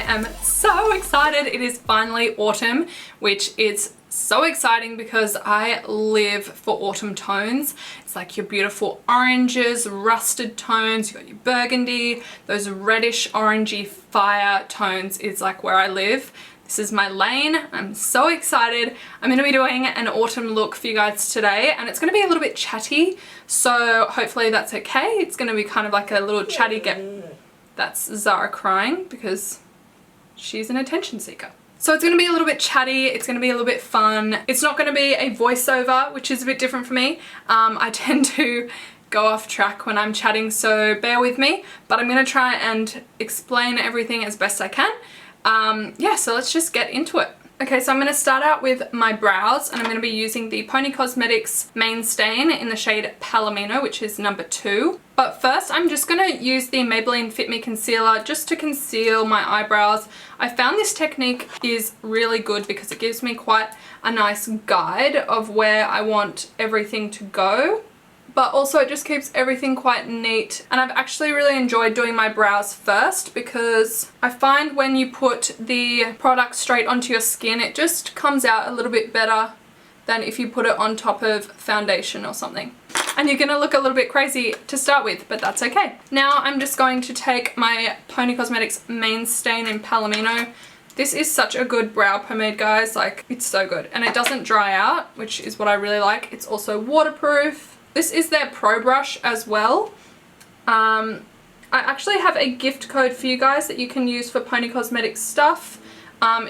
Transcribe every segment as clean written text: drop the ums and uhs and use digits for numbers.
am so excited. It is finally autumn, which is so exciting because I live for autumn tones. It's like your beautiful oranges, rusted tones, you got your burgundy, those reddish orangey fire tones is like where I live. This is my lane. I'm so excited. I'm going to be doing an autumn look for you guys today, and it's going to be a little bit chatty, so hopefully that's okay. It's going to be kind of like a little chatty That's Zara crying because she's an attention seeker. So it's going to be a little bit chatty, it's going to be a little bit fun. It's not going to be a voiceover, which is a bit different for me. I tend to go off track when I'm chatting, so bear with me. But I'm going to try and explain everything as best I can. Yeah, so let's just get into it. Okay, so I'm going to start out with my brows, and I'm going to be using the PONi Cosmetics Main Stain in the shade Palomino, which is number 2. But first, I'm just going to use the Maybelline Fit Me Concealer just to conceal my eyebrows. I found this technique is really good because it gives me quite a nice guide of where I want everything to go. But also it just keeps everything quite neat, and I've actually really enjoyed doing my brows first because I find when you put the product straight onto your skin it just comes out a little bit better than if you put it on top of foundation or something. And you're gonna look a little bit crazy to start with, but that's okay. Now I'm just going to take my PONi Cosmetics Main Stain in Palomino. This is such a good brow pomade, guys, like it's so good, and it doesn't dry out, which is what I really like. It's also waterproof. This is their Pro Brush as well. I actually have a gift code for you guys that you can use for PONi Cosmetics stuff.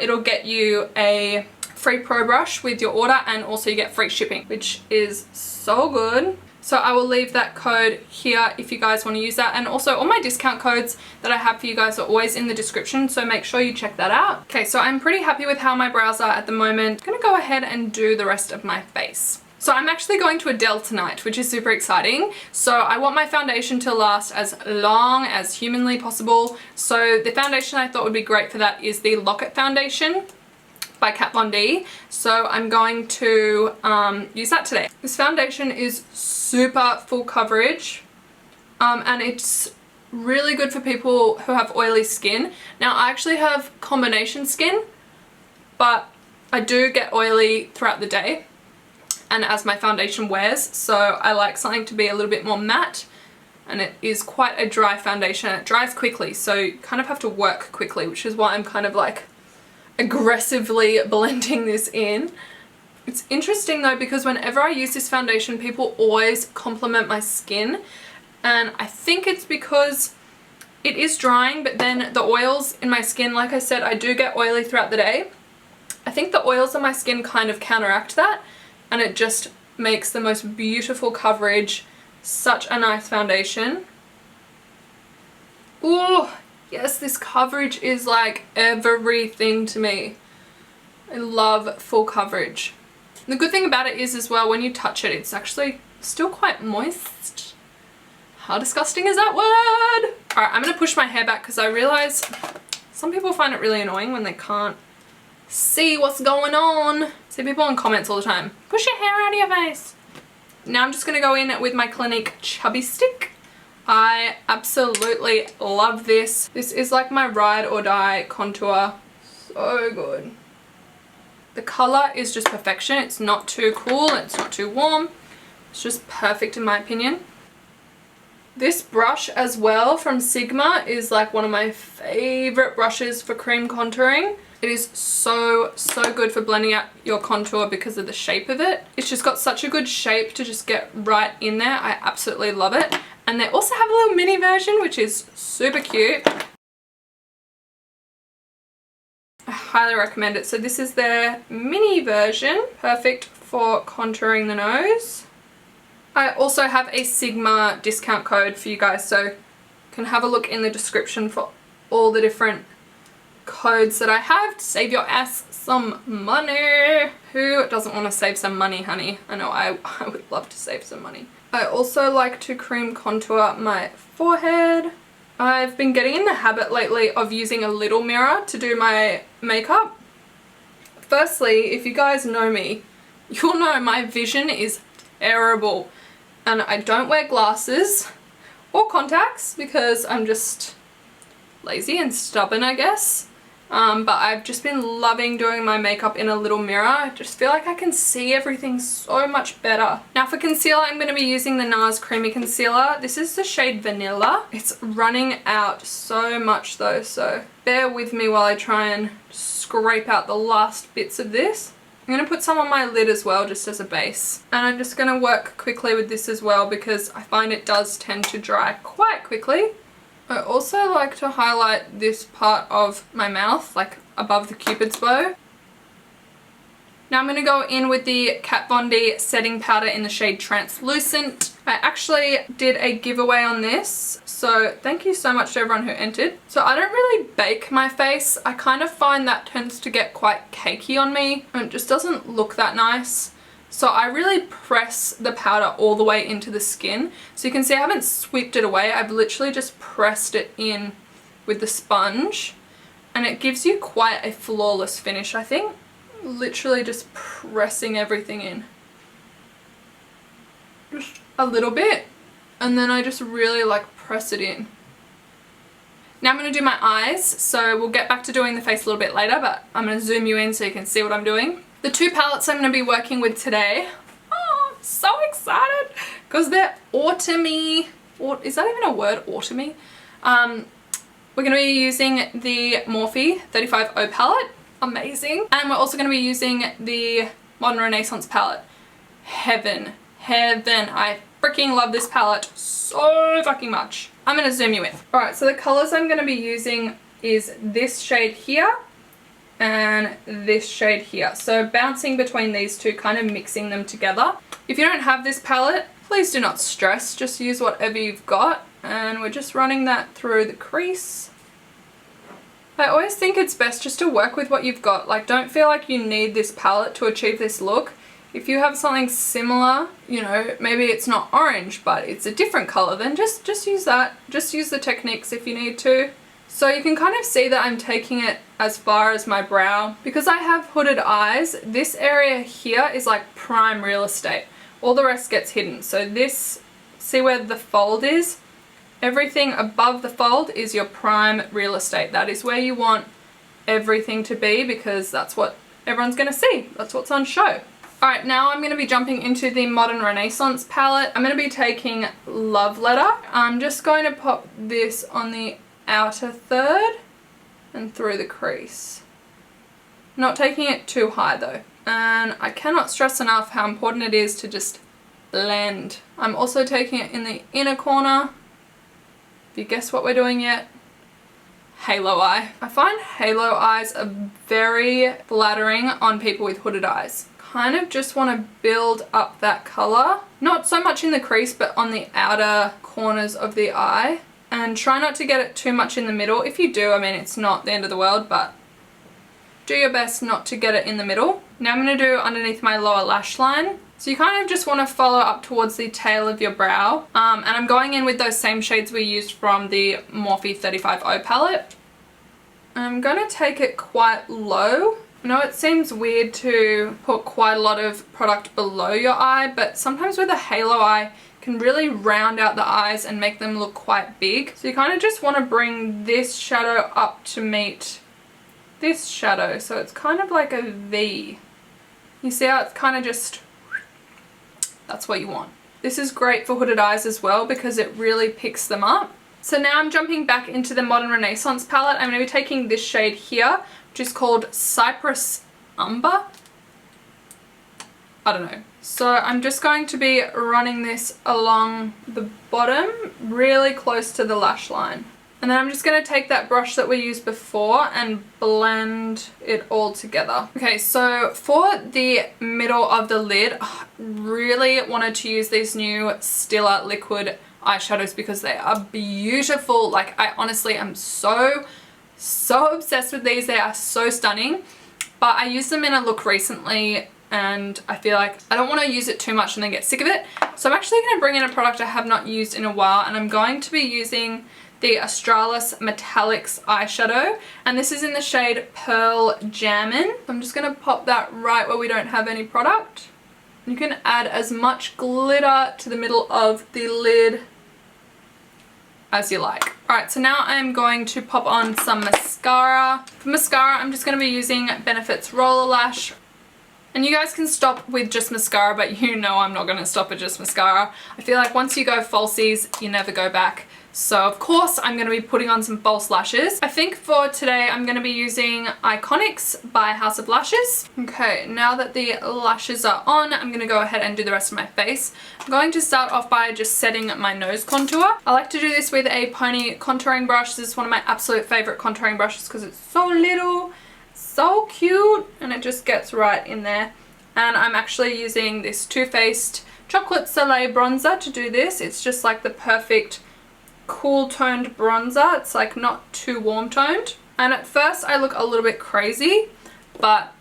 It'll get you a free Pro Brush with your order, and also you get free shipping, which is so good. So I will leave that code here if you guys want to use that. And also all my discount codes that I have for you guys are always in the description, so make sure you check that out. Okay, so I'm pretty happy with how my brows are at the moment. I'm gonna go ahead and do the rest of my face. So I'm actually going to Adele tonight, which is super exciting. So I want my foundation to last as long as humanly possible. So the foundation I thought would be great for that is the Lock It foundation by Kat Von D. So I'm going to use that today. This foundation is super full coverage, and it's really good for people who have oily skin. Now I actually have combination skin, but I do get oily throughout the day and as my foundation wears, so I like something to be a little bit more matte, and it is quite a dry foundation. It dries quickly, so you kind of have to work quickly, which is why I'm kind of like aggressively blending this in. It's interesting though because whenever I use this foundation people always compliment my skin, and I think it's because it is drying, but then the oils in my skin, like I said, I do get oily throughout the day. I think the oils on my skin kind of counteract that, and it just makes the most beautiful coverage. Such a nice foundation. Ooh, yes, this coverage is like everything to me. I love full coverage. The good thing about it is as well, when you touch it, it's actually still quite moist. How disgusting is that word? Alright, I'm gonna push my hair back because I realize some people find it really annoying when they can't see what's going on. See people in comments all the time, push your hair out of your face. Now I'm just going to go in with my Clinique Chubby stick. I absolutely love this. This is like my ride or die contour. So good. The colour is just perfection. It's not too cool, it's not too warm. It's just perfect in my opinion. This brush as well from Sigma is like one of my favourite brushes for cream contouring. It is so good for blending out your contour because of the shape of it. It's just got such a good shape to just get right in there. I absolutely love it. And they also have a little mini version which is super cute. I highly recommend it. So this is their mini version. Perfect for contouring the nose. I also have a Sigma discount code for you guys, so you can have a look in the description for all the different codes that I have to save your ass some money. Who doesn't want to save some money, honey? I know I would love to save some money. I also like to cream contour my forehead. I've been getting in the habit lately of using a little mirror to do my makeup. Firstly, if you guys know me, you'll know my vision is terrible, and I don't wear glasses or contacts because I'm just lazy and stubborn, I guess. But I've just been loving doing my makeup in a little mirror. I just feel like I can see everything so much better. Now for concealer, I'm going to be using the NARS Creamy Concealer. This is the shade Vanilla. It's running out so much though, so bear with me while I try and scrape out the last bits of this. I'm going to put some on my lid as well, just as a base. And I'm just going to work quickly with this as well because I find it does tend to dry quite quickly. I also like to highlight this part of my mouth, like above the Cupid's bow. Now I'm going to go in with the Kat Von D setting powder in the shade Translucent. I actually did a giveaway on this, so thank you so much to everyone who entered. So I don't really bake my face. I kind of find that tends to get quite cakey on me and it just doesn't look that nice. So I really press the powder all the way into the skin. So you can see I haven't swept it away. I've literally just pressed it in with the sponge and it gives you quite a flawless finish, I think. Literally just pressing everything in. Just a little bit and then I just really like press it in. Now I'm going to do my eyes, so we'll get back to doing the face a little bit later, but I'm going to zoom you in so you can see what I'm doing. The two palettes I'm going to be working with today, oh, I'm so excited because they're autumny. Is that even a word, autumny? We're going to be using the Morphe 35 O palette, amazing. And we're also going to be using the Modern Renaissance palette, heaven. I freaking love this palette so fucking much. I'm going to zoom you in. Alright, so the colours I'm going to be using is this shade here and this shade here. So bouncing between these two, kind of mixing them together. If you don't have this palette, please do not stress. Just use whatever you've got. And we're just running that through the crease. I always think it's best just to work with what you've got. Like, don't feel like you need this palette to achieve this look. If you have something similar, you know, maybe it's not orange, but it's a different color, then just use that. Just use the techniques if you need to. So you can kind of see that I'm taking it as far as my brow. Because I have hooded eyes, this area here is like prime real estate. All the rest gets hidden. So this, see where the fold is? Everything above the fold is your prime real estate. That is where you want everything to be because that's what everyone's going to see. That's what's on show. Alright, now I'm going to be jumping into the Modern Renaissance palette. I'm going to be taking Love Letter. I'm just going to pop this on the outer third and through the crease. Not taking it too high though. And I cannot stress enough how important it is to just blend. I'm also taking it in the inner corner. If you guess what we're doing yet? Halo eye. I find halo eyes are very flattering on people with hooded eyes. Kind of just want to build up that colour. Not so much in the crease, but on the outer corners of the eye. And try not to get it too much in the middle. If you do, I mean, it's not the end of the world, but do your best not to get it in the middle. Now I'm going to do underneath my lower lash line. So you kind of just want to follow up towards the tail of your brow. And I'm going in with those same shades we used from the Morphe 35 O palette. I'm going to take it quite low. I know it seems weird to put quite a lot of product below your eye, but sometimes with a halo eye can really round out the eyes and make them look quite big. So you kind of just want to bring this shadow up to meet this shadow. So it's kind of like a V. You see how it's kind of just, that's what you want. This is great for hooded eyes as well because it really picks them up. So now I'm jumping back into the Modern Renaissance palette. I'm going to be taking this shade here, which is called Cypress Umber. I don't know. So I'm just going to be running this along the bottom, really close to the lash line. And then I'm just going to take that brush that we used before and blend it all together. Okay, so for the middle of the lid, I really wanted to use these new Stila liquid eyeshadows because they are beautiful. Like, I honestly am so obsessed with these. They are so stunning. But I used them in a look recently and I feel like I don't want to use it too much and then get sick of it. So I'm actually going to bring in a product I have not used in a while, and I'm going to be using the Australis Metallix eyeshadow, and this is in the shade Pearl Jammin. I'm just going to pop that right where we don't have any product. You can add as much glitter to the middle of the lid as you like. Alright, so now I'm going to pop on some mascara. For mascara, I'm just going to be using Benefit's Roller Lash. And you guys can stop with just mascara, but you know I'm not going to stop at just mascara. I feel like once you go falsies, you never go back. So of course I'm going to be putting on some false lashes. I think for today I'm going to be using Iconics by House of Lashes. Okay, now that the lashes are on, I'm going to go ahead and do the rest of my face. I'm going to start off by just setting my nose contour. I like to do this with a PONi contouring brush. This is one of my absolute favorite contouring brushes because it's so little, so cute, and it just gets right in there. And I'm actually using this Too Faced Chocolate Soleil bronzer to do this. It's just like the perfect cool toned bronzer. It's like not too warm toned, and at first I look a little bit crazy, but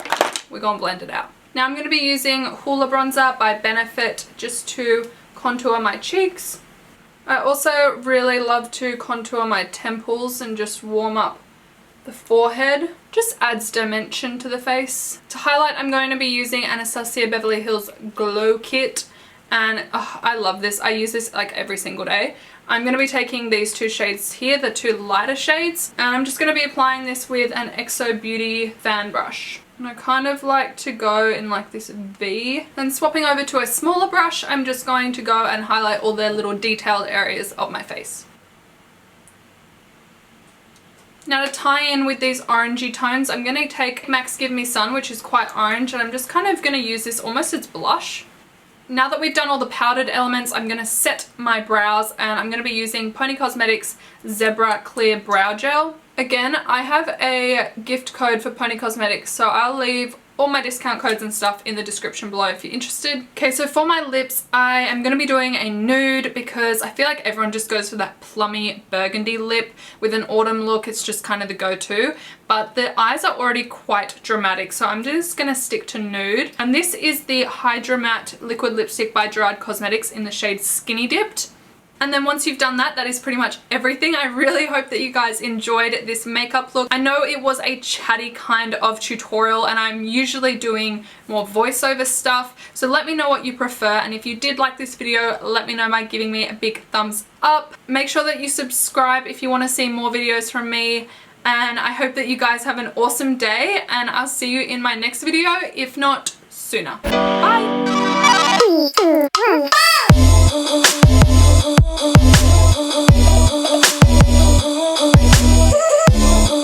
we're gonna blend it out. Now I'm going to be using Hoola bronzer by Benefit just to contour my cheeks. I also really love to contour my temples and just warm up the forehead. Just adds dimension to the face. To highlight, I'm going to be using Anastasia Beverly Hills Glow Kit, and I love this. I use this like every single day. I'm going to be taking these two shades here, the two lighter shades, and I'm just going to be applying this with an XOBeauty fan brush. And I kind of like to go in like this V. And swapping over to a smaller brush, I'm just going to go and highlight all the little detailed areas of my face. Now to tie in with these orangey tones, I'm going to take MAC's Give Me Sun, which is quite orange, and I'm just kind of going to use this almost as blush. Now that we've done all the powdered elements, I'm going to set my brows, and I'm going to be using PONi Cosmetics Zebra Clear Brow Gel. Again, I have a gift code for PONi Cosmetics, so I'll leave all my discount codes and stuff in the description below if you're interested. Okay, so for my lips, I am going to be doing a nude because I feel like everyone just goes for that plummy burgundy lip with an autumn look. It's just kind of the go-to, but the eyes are already quite dramatic, so I'm just going to stick to nude. And this is the Hydra Matte Liquid Lipstick by Gerard Cosmetics in the shade Skinny Dipped. And then once you've done that, that is pretty much everything. I really hope that you guys enjoyed this makeup look. I know it was a chatty kind of tutorial, and I'm usually doing more voiceover stuff. So let me know what you prefer, and if you did like this video, let me know by giving me a big thumbs up. Make sure that you subscribe if you want to see more videos from me. And I hope that you guys have an awesome day, and I'll see you in my next video, if not sooner. Bye!